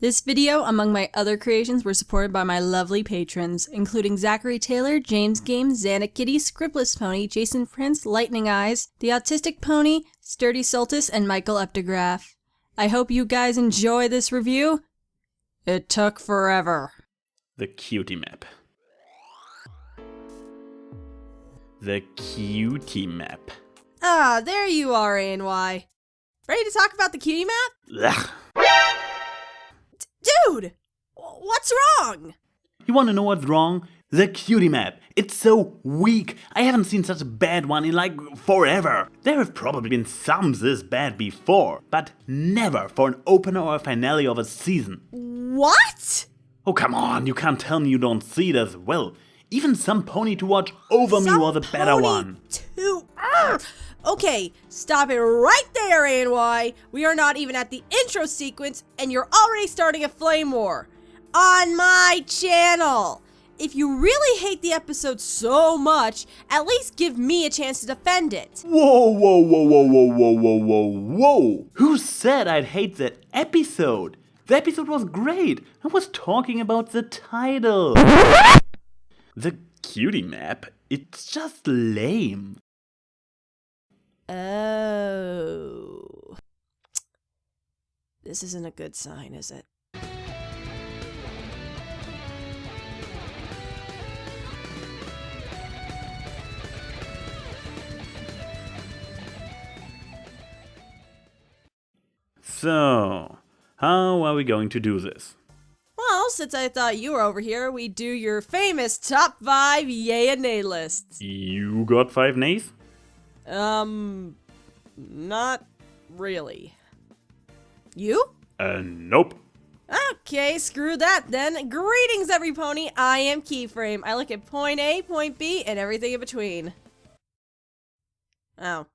This video, among my other creations, were supported by my lovely patrons, including Zachary Taylor, James Games, AnYKey, Scriptless Pony, Jason Prince, Lightning Eyes, The Autistic Pony, Sturdy Soltis, and Michael Eptagraph. I hope you guys enjoy this review. It took forever. The Cutie map. The Cutie map. Ah, there you are, AnY. Ready to talk about the Cutie map? Ugh. Dude! What's wrong? You wanna know what's wrong? The Cutie map. It's so weak. I haven't seen such a bad one in like forever. There have probably been some this bad before, but never for an opener or a finale of a season. What? Oh come on, you can't tell me you don't see it as well. Even Some Pony to Watch Over Me was a better one. Okay, stop it right there, AnY. We are not even at the intro sequence, and you're already starting a flame war. On my channel. If you really hate the episode so much, at least give me a chance to defend it. Whoa, whoa, whoa, whoa, whoa, whoa, whoa, whoa, whoa. Who said I'd hate that episode? The episode was great. I was talking about the title. The Cutie map, it's just lame. Oh. This isn't a good sign, is it? So, how are we going to do this? Well, since I thought you were over here, we do your famous top 5 yay and nay lists. You got 5 nays? Not really. You? Nope. Okay, screw that then. Greetings, every pony. I am Keyframe. I look at point A, point B, and everything in between. Oh,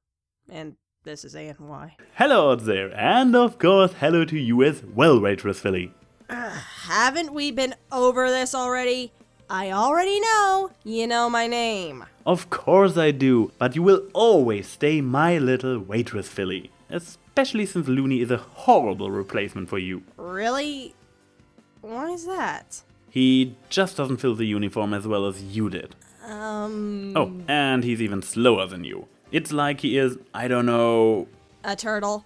and this is AnY. Hello out there, and of course, hello to you as well, Waitress Philly. Haven't we been over this already? I already know. You know my name. Of course I do, but you will always stay my little Waitress Philly. Especially since Looney is a horrible replacement for you. Really? Why is that? He just doesn't fill the uniform as well as you did. Oh, and he's even slower than you. It's like he is, I don't know... A turtle.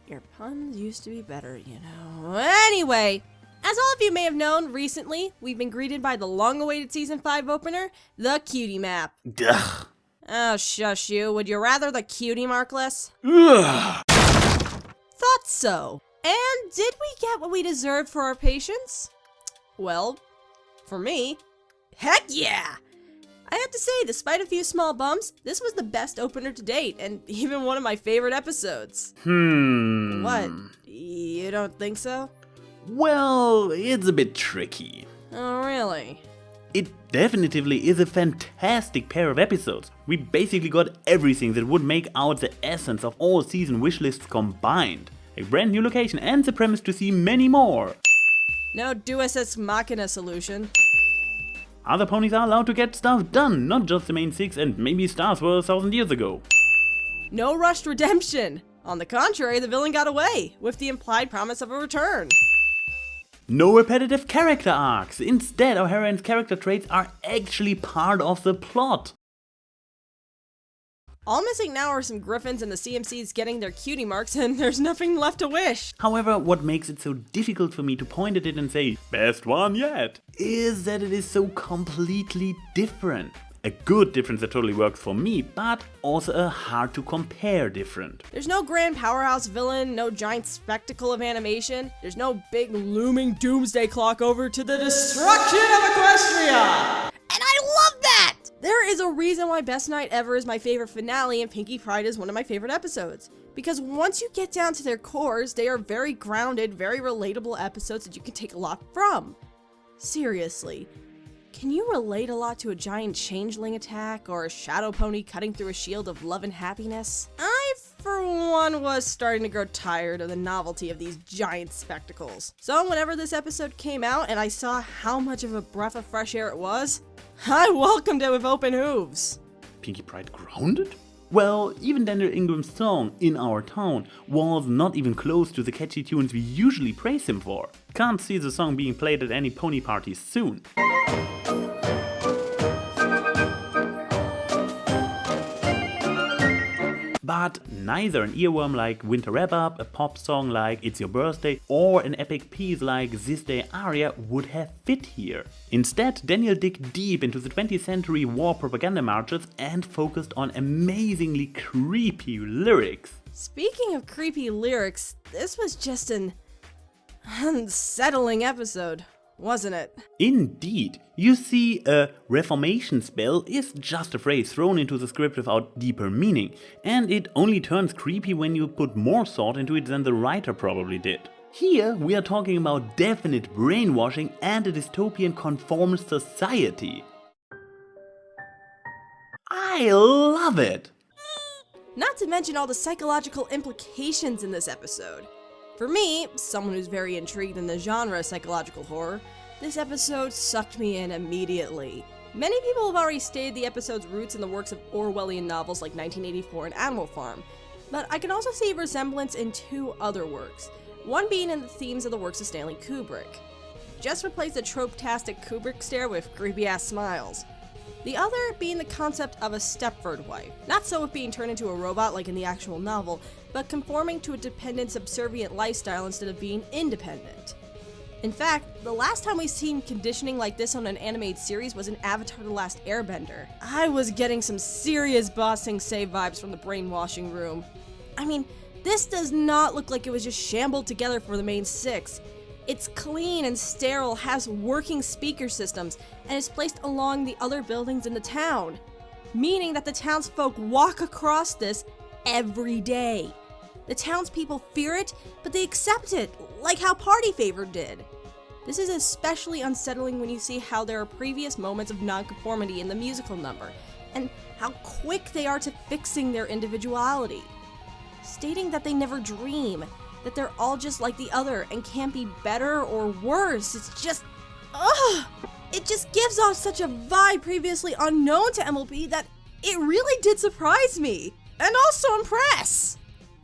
Your puns used to be better, you know. Anyway, as all of you may have known, recently, we've been greeted by the long-awaited Season 5 opener, the Cutie map. Ugh. Oh, shush you. Would you rather the cutie markless? Ugh. Thought so. And did we get what we deserved for our patience? Well, for me, heck yeah! I have to say, despite a few small bumps, this was the best opener to date, and even one of my favorite episodes. What? You don't think so? Well, it's a bit tricky. Oh, really? It definitively is a fantastic pair of episodes. We basically got everything that would make out the essence of all season wishlists combined. A brand new location and the premise to see many more. No Deus Ex Machina solution. Other ponies are allowed to get stuff done, not just the main 6 and maybe stars were 1,000 years ago. No rushed redemption. On the contrary, the villain got away, with the implied promise of a return. No repetitive character arcs. Instead, our heroine's character traits are actually part of the plot. All missing now are some griffins and the CMCs getting their cutie marks, and there's nothing left to wish. However, what makes it so difficult for me to point at it and say, best one yet, is that it is so completely different. A good difference that totally works for me, but also a hard to compare different. There's no grand powerhouse villain, no giant spectacle of animation, there's no big looming doomsday clock over to the destruction of Equestria! And I love that! There is a reason why Best Night Ever is my favorite finale and Pinkie Pride is one of my favorite episodes. Because once you get down to their cores, they are very grounded, very relatable episodes that you can take a lot from. Seriously. Can you relate a lot to a giant changeling attack or a shadow pony cutting through a shield of love and happiness? I, for one, was starting to grow tired of the novelty of these giant spectacles. So whenever this episode came out and I saw how much of a breath of fresh air it was, I welcomed it with open hooves. Pinkie Pride grounded? Well, even Daniel Ingram's song, In Our Town, was not even close to the catchy tunes we usually praise him for. Can't see the song being played at any pony parties soon. But neither an earworm like Winter Wrap-Up, a pop song like It's Your Birthday, or an epic piece like This Day Aria would have fit here. Instead, Daniel dug deep into the 20th century war propaganda marches and focused on amazingly creepy lyrics. Speaking of creepy lyrics, this was just an unsettling episode, wasn't it? Indeed. You see, a reformation spell is just a phrase thrown into the script without deeper meaning, and it only turns creepy when you put more thought into it than the writer probably did. Here we are talking about definite brainwashing and a dystopian conformist society. I love it! Not to mention all the psychological implications in this episode. For me, someone who's very intrigued in the genre of psychological horror, this episode sucked me in immediately. Many people have already stated the episode's roots in the works of Orwellian novels like 1984 and Animal Farm, but I can also see a resemblance in two other works, one being in the themes of the works of Stanley Kubrick. Just replace the trope-tastic Kubrick stare with creepy-ass smiles. The other being the concept of a Stepford wife, not so with being turned into a robot like in the actual novel, but conforming to a dependent, subservient lifestyle instead of being independent. In fact, the last time we seen conditioning like this on an animated series was in Avatar: The Last Airbender. I was getting some serious Ba Sing Se vibes from the brainwashing room. I mean, this does not look like it was just shambled together for the main six. It's clean and sterile, has working speaker systems, and is placed along the other buildings in the town, meaning that the townsfolk walk across this every day. The townspeople fear it, but they accept it, like how Party Favor did. This is especially unsettling when you see how there are previous moments of nonconformity in the musical number, and how quick they are to fixing their individuality, stating that they never dream, that they're all just like the other and can't be better or worse. It's just, it just gives off such a vibe previously unknown to MLP that it really did surprise me, and also impress.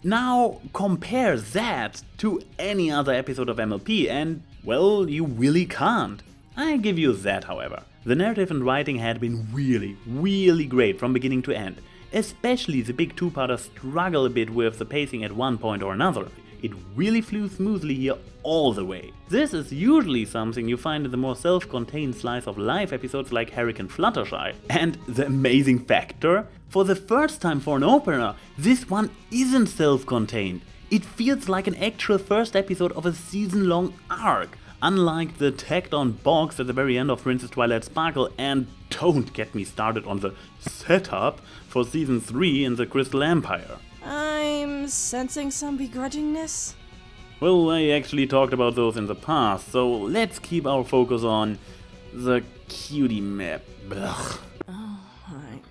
Now compare that to any other episode of MLP and, well, you really can't. I give you that, however. The narrative and writing had been really great from beginning to end. Especially the big two-parter struggle a bit with the pacing at one point or another. It really flew smoothly here all the way. This is usually something you find in the more self-contained slice of life episodes like Hurricane Fluttershy. And the amazing factor? For the first time for an opera, this one isn't self-contained. It feels like an actual first episode of a season-long arc, unlike the tacked-on box at the very end of Princess Twilight Sparkle, and don't get me started on the setup for season 3 in the Crystal Empire. I'm sensing some begrudgingness. Well, I actually talked about those in the past, so let's keep our focus on the Cutie map. Blech. Oh, alright.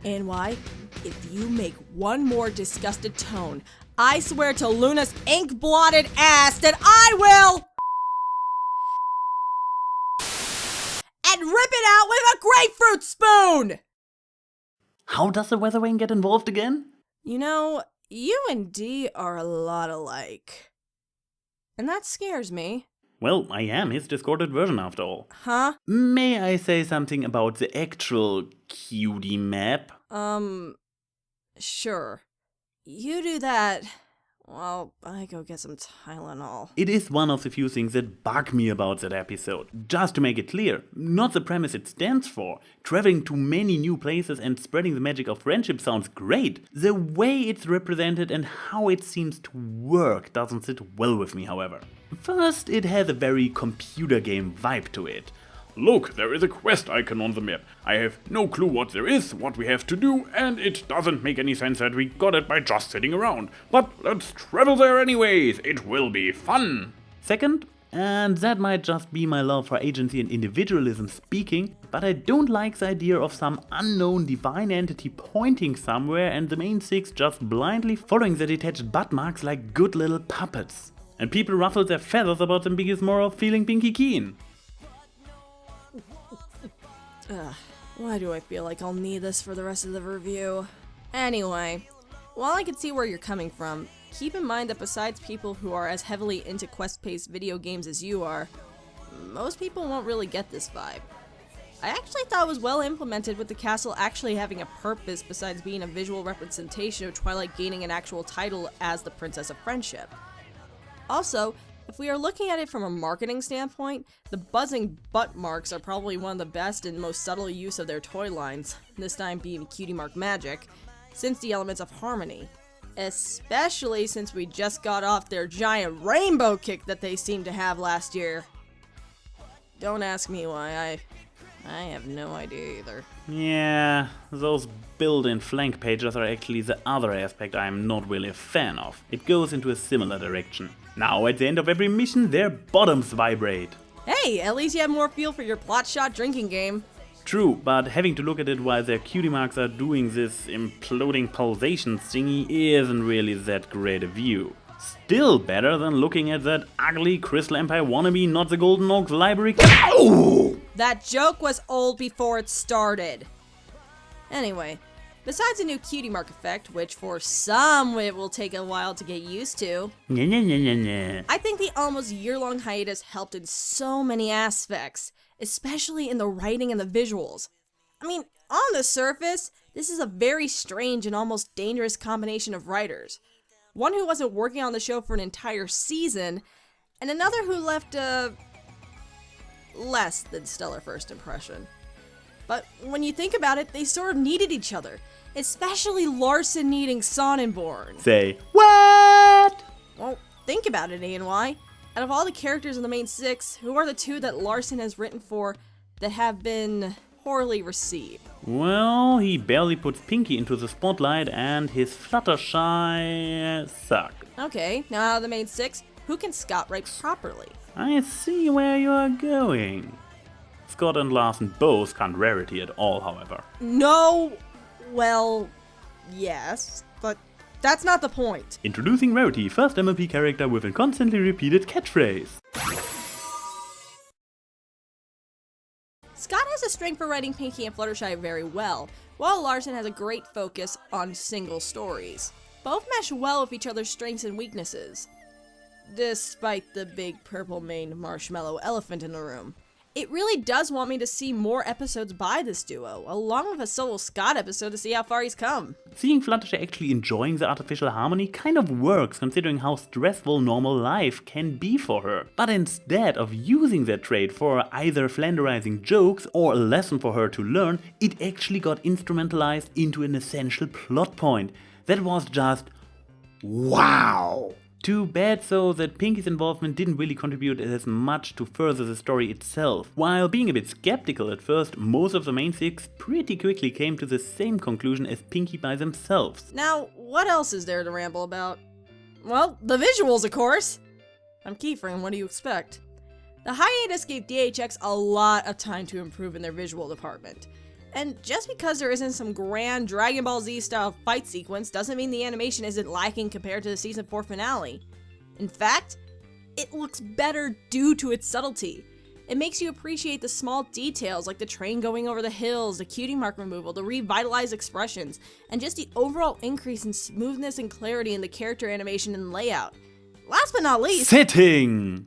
And why? If you make one more disgusted tone, I swear to Luna's ink-blotted ass that I will and rip it out with a grapefruit spoon! How does the Weather Vane get involved again? You know, you and Dee are a lot alike. And that scares me. Well, I am his discorded version after all. Huh? May I say something about the actual Cutie map? Sure. You do that while I go get some Tylenol. It is one of the few things that bug me about that episode. Just to make it clear, not the premise it stands for. Traveling to many new places and spreading the magic of friendship sounds great. The way it's represented and how it seems to work doesn't sit well with me, however. First, it has a very computer game vibe to it. Look, there is a quest icon on the map. I have no clue what there is, what we have to do, and it doesn't make any sense that we got it by just sitting around. But let's travel there anyways, it will be fun! Second, and that might just be my love for agency and individualism speaking, but I don't like the idea of some unknown divine entity pointing somewhere and the main six just blindly following the detached butt marks like good little puppets. And people ruffle their feathers about the biggest moral feeling pinky keen. Why do I feel like I'll need this for the rest of the review? Anyway, while I can see where you're coming from, keep in mind that besides people who are as heavily into quest-based video games as you are, most people won't really get this vibe. I actually thought it was well implemented with the castle actually having a purpose besides being a visual representation of Twilight gaining an actual title as the Princess of Friendship. Also, if we are looking at it from a marketing standpoint, the buzzing butt marks are probably one of the best and most subtle use of their toy lines, this time being Cutie Mark Magic, since the elements of harmony. Especially since we just got off their giant rainbow kick that they seemed to have last year. Don't ask me why, I have no idea either. Yeah, those built-in flank pages are actually the other aspect I'm not really a fan of. It goes into a similar direction. Now at the end of every mission, their bottoms vibrate. Hey, at least you have more feel for your plot shot drinking game. True, but having to look at it while their cutie marks are doing this imploding pulsation thingy isn't really that great a view. Still better than looking at that ugly Crystal Empire wannabe not the Golden Oaks Library. Ow! That joke was old before it started. Anyway, besides the new Cutie Mark effect, which for some it will take a while to get used to, I think the almost year-long hiatus helped in so many aspects, especially in the writing and the visuals. I mean, on the surface, this is a very strange and almost dangerous combination of writers. One who wasn't working on the show for an entire season, and another who left a less than stellar first impression. But when you think about it, they sort of needed each other, especially Larson needing Sonnenborn. Say, what? Well, think about it, AnY. Out of all the characters in the main six, who are the two that Larson has written for that have been poorly received? Well, he barely puts Pinky into the spotlight and his Fluttershy suck. Okay, now out of the main six, who can Scott write properly? I see where you are going. Scott and Larson both can't rarity at all, however. No, well, yes, but that's not the point. Introducing Rarity, first MLP character with a constantly repeated catchphrase. Scott has a strength for writing Pinky and Fluttershy very well, while Larson has a great focus on single stories. Both mesh well with each other's strengths and weaknesses, despite the big purple-maned marshmallow elephant in the room. It really does want me to see more episodes by this duo, along with a solo Scott episode to see how far he's come. Seeing Fluttershy actually enjoying the artificial harmony kind of works considering how stressful normal life can be for her. But instead of using that trait for either flanderizing jokes or a lesson for her to learn, it actually got instrumentalized into an essential plot point. That was just wow! Too bad though that Pinky's involvement didn't really contribute as much to further the story itself. While being a bit skeptical at first, most of the main six pretty quickly came to the same conclusion as Pinky by themselves. Now, what else is there to ramble about? Well, the visuals, of course! I'm Keyframe, what do you expect? The hiatus gave DHX a lot of time to improve in their visual department. And just because there isn't some grand Dragon Ball Z style fight sequence doesn't mean the animation isn't lacking compared to the season 4 finale. In fact, it looks better due to its subtlety. It makes you appreciate the small details like the train going over the hills, the cutie mark removal, the revitalized expressions, and just the overall increase in smoothness and clarity in the character animation and layout. Last but not least... Sitting!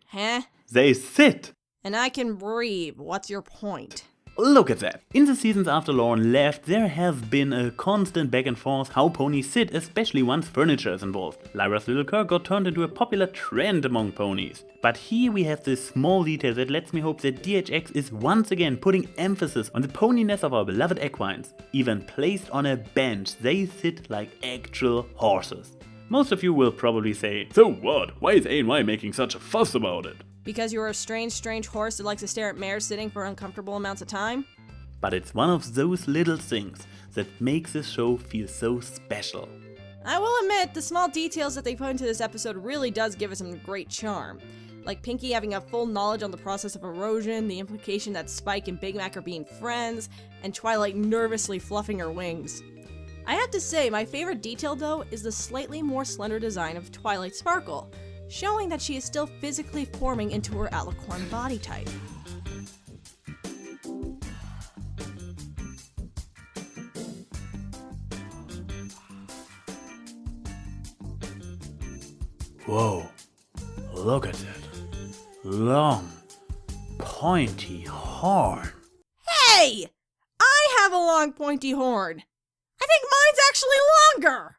Huh? They sit! And I can breathe. What's your point? Look at that. In the seasons after Lauren left, there has been a constant back and forth how ponies sit, especially once furniture is involved. Lyra's little cur got turned into a popular trend among ponies. But here we have this small detail that lets me hope that DHX is once again putting emphasis on the poniness of our beloved equines. Even placed on a bench, they sit like actual horses. Most of you will probably say, So what? Why is ANY making such a fuss about it? Because you're a strange horse that likes to stare at mares sitting for uncomfortable amounts of time? but it's one of those little things that makes this show feel so special. I will admit, the small details that they put into this episode really does give it some great charm. Like Pinky having a full knowledge on the process of erosion, the implication that Spike and Big Mac are being friends, and Twilight nervously fluffing her wings. I have to say, my favorite detail though is the slightly more slender design of Twilight Sparkle, showing that she is still physically forming into her alicorn body type. Whoa, look at that. Long, pointy horn. Hey! I have a long pointy horn. I think mine's actually longer.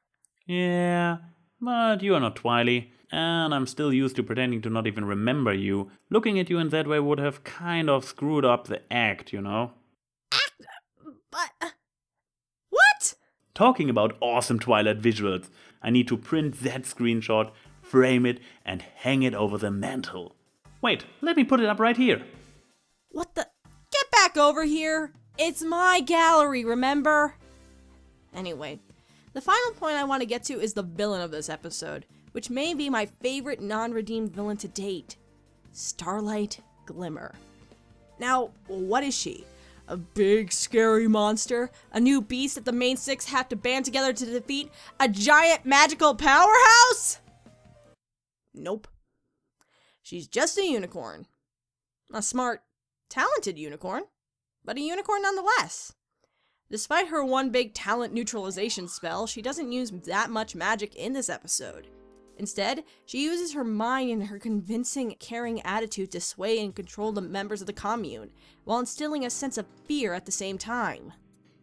Yeah, but you are not Twily, and I'm still used to pretending to not even remember you. Looking at you in that way would have kind of screwed up the act, you know? But... what? Talking about awesome Twilight visuals, I need to print that screenshot, frame it, and hang it over the mantle. Wait, let me put it up right here. What the... Get back over here. It's my gallery, remember? Anyway, the final point I want to get to is the villain of this episode, which may be my favorite non-redeemed villain to date. Starlight Glimmer. Now, what is she? A big, scary monster? A new beast that the main six have to band together to defeat? A giant, magical powerhouse? Nope. She's just a unicorn. A smart, talented unicorn, but a unicorn nonetheless. Despite her one big talent neutralization spell, she doesn't use that much magic in this episode. Instead, she uses her mind and her convincing, caring attitude to sway and control the members of the commune, while instilling a sense of fear at the same time.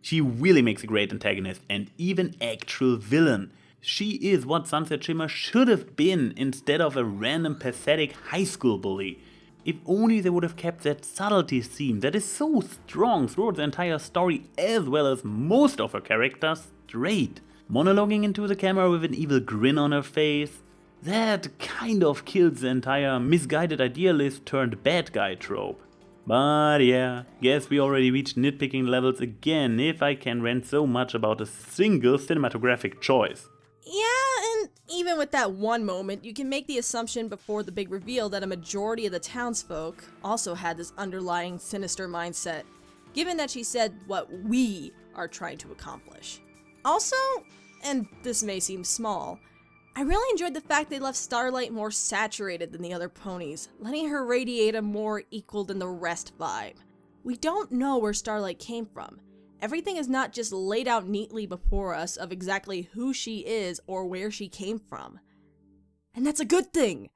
She really makes a great antagonist and even actual villain. She is what Sunset Shimmer should have been instead of a random pathetic high school bully. If only they would have kept that subtlety theme that is so strong throughout the entire story as well as most of her characters straight. Monologuing into the camera with an evil grin on her face, that kind of kills the entire misguided idealist turned bad guy trope. But yeah, guess we already reached nitpicking levels again if I can rant so much about a single cinematographic choice. Yeah, and even with that one moment, you can make the assumption before the big reveal that a majority of the townsfolk also had this underlying sinister mindset, given that she said what we are trying to accomplish. Also, and this may seem small, I really enjoyed the fact they left Starlight more saturated than the other ponies, letting her radiate a more equal than the rest vibe. We don't know where Starlight came from. Everything is not just laid out neatly before us of exactly who she is or where she came from. And that's a good thing!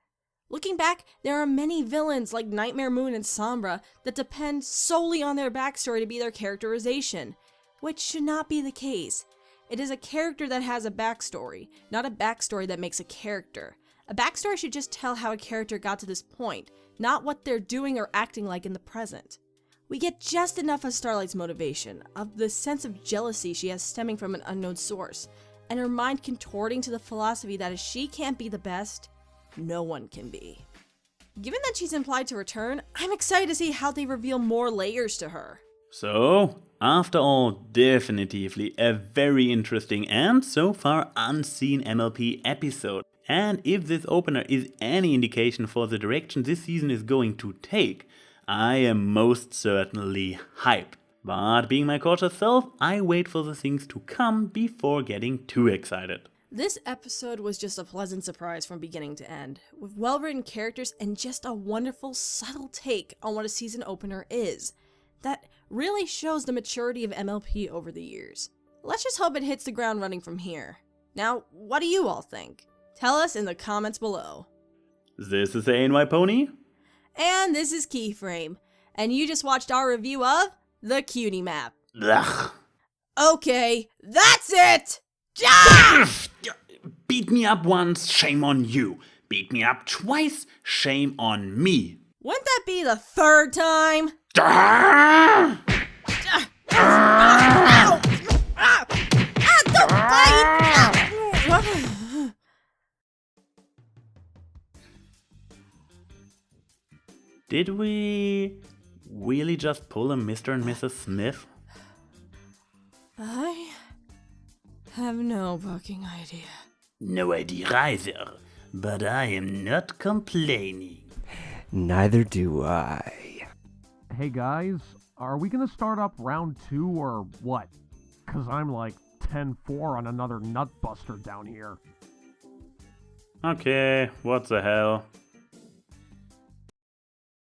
Looking back, there are many villains like Nightmare Moon and Sombra that depend solely on their backstory to be their characterization, which should not be the case. It is a character that has a backstory, not a backstory that makes a character. A backstory should just tell how a character got to this point, not what they're doing or acting like in the present. We get just enough of Starlight's motivation, of the sense of jealousy she has stemming from an unknown source, and her mind contorting to the philosophy that if she can't be the best, no one can be. Given that she's implied to return, I'm excited to see how they reveal more layers to her. So, after all, definitively a very interesting and so far unseen MLP episode. And if this opener is any indication for the direction this season is going to take, I am most certainly hyped. But being my cautious self, I wait for the things to come before getting too excited. This episode was just a pleasant surprise from beginning to end, with well-written characters and just a wonderful, subtle take on what a season opener is. That really shows the maturity of MLP over the years. Let's just hope it hits the ground running from here. Now, what do you all think? Tell us in the comments below. This is AnYPony. And this is Keyframe, and you just watched our review of the Cutie map. Ugh. Okay, that's it! Ja! Beat me up once, shame on you. Beat me up twice, shame on me. Wouldn't that be the third time? Ah! Ow! Don't bite! Did we really just pull a Mr. and Mrs. Smith? I have no fucking idea. No idea either, but I am not complaining. Neither do I. Hey guys, are we gonna start up round 2 or what? Cause I'm like 10-4 on another nut buster down here. Okay, what the hell.